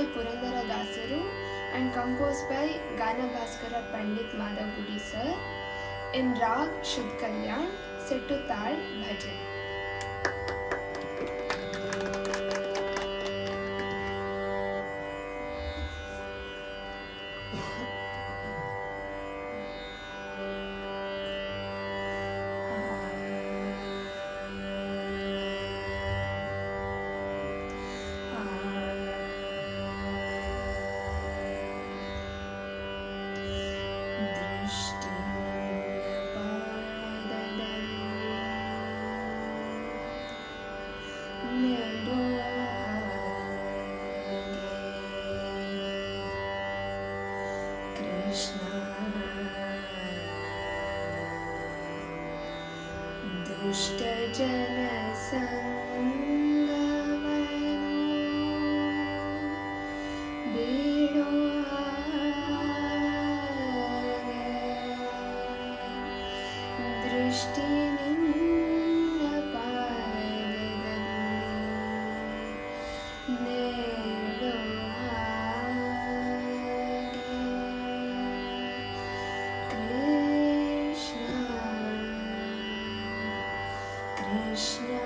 by Purandara and composed by Gana Bhaskara Pandit Madhav Gudi sir in Rag Shuddh Kalyan set to Tal Bhajan. दुष्ट जन संगमनो बीड़ो दृष्टि निन्न पादದಲ್ಲಿ नेड़ो Krishna, Krishna,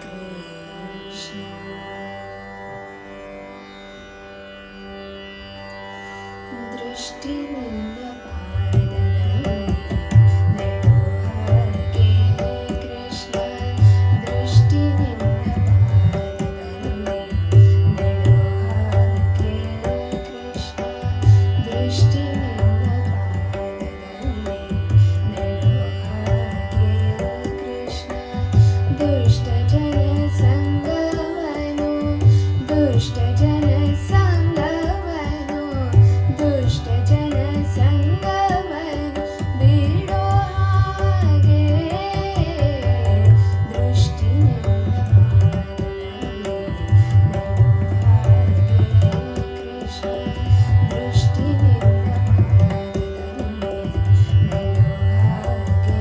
Krishna. दृष्टि निन्न पादದಲ್ಲಿ ನೆಡೋ ಹಾಗೆ ಕೃಷ್ಣ ದೃಷ್ಟಿ ನಿನ್ನ ಪಾದದಲ್ಲಿ ನೆಡೋ ಹಾಗೆ ಕೃಷ್ಣ ದೃಷ್ಟಿ ನಿನ್ನ ಪಾದದಲ್ಲಿ ನೆಡೋ ಹಾಗೆ ಕೃಷ್ಣ ದುಷ್ಟ ಜನ ಸಂಗವನು ದುಷ್ಟ ಜನ ಸಂಗವನು ದುಷ್ಟ ಜನ ಸಂಗವನು ಬಿಡೋ ಹಾಗೆ ದೃಷ್ಟಿ ನಿನ್ನ ಪಾದದಲ್ಲಿ ನೆಡೋ ಹಾಗೆ ಕೃಷ್ಣ ದೃಷ್ಟಿ ನಿನ್ನ ಪಾದದಲ್ಲಿ ನೆಡೋ ಹಾಗೆ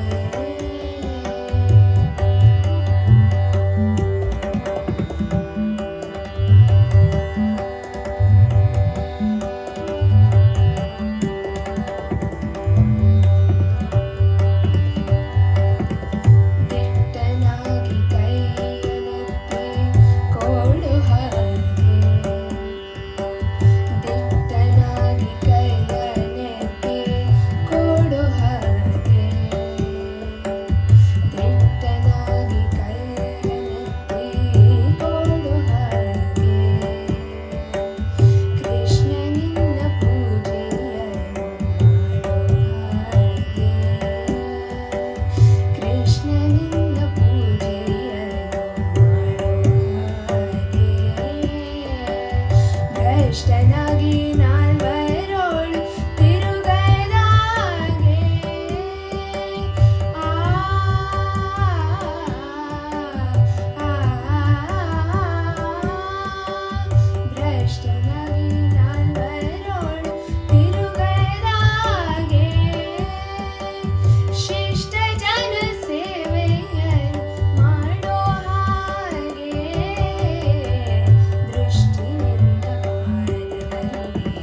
ದಿಟ್ಟನಾಗಿ ಕೈಯನೆತ್ತಿ ಕೊಡು ಹಾಗೆ ದಿಟ್ಟನಾಗಿ ಕೈಯನೆತ್ತಿ ಕೊಡು ಹಾಗೆ ದಿಟ್ಟನಾಗಿ ಕೈಯನೆತ್ತಿ ಕೊಡು ಹಾಗೆ ಕೃಷ್ಣ ನಿನ್ನ ಪೂಜೆಯನ್ನು ಮಾಡೋ ಹಾಗೆ ಕೃಷ್ಣ ನಿನ್ನ ಪೂಜೆಯನ್ನು ಮಾಡೋ ಹಾಗೆ ಭ್ರಷ್ಟನಾಗಿ ನಾಲ್ವರೋಳು ತಿರುಗದಾಗೆ ಭ್ರಷ್ಟನಾಗಿ ನಾಲ್ವರೋಳು ತಿರುಗದಾಗೆ ಶಿಷ್ಟ ಜನ ಸೇವೆಯನ್ನು ಮಾಡೋ ಹಾಗೆ ದೃಷ್ಟಿ ನಿನ್ನ ಪಾದದಲ್ಲಿ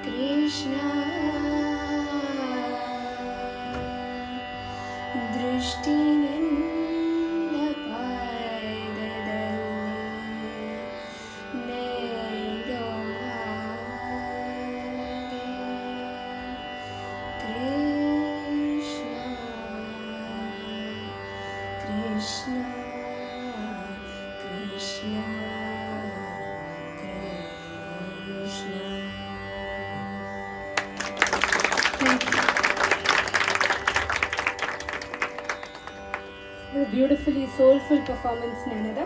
ಕೃಷ್ಣ ದೃಷ್ಟಿ ನಿನ್ನ ಪಾದದಲ್ಲಿ ನೀಡೋ ಹಾಗೆ. Krishna Krishna Krishna Krishna. Beautifully soulful performance, Nanada.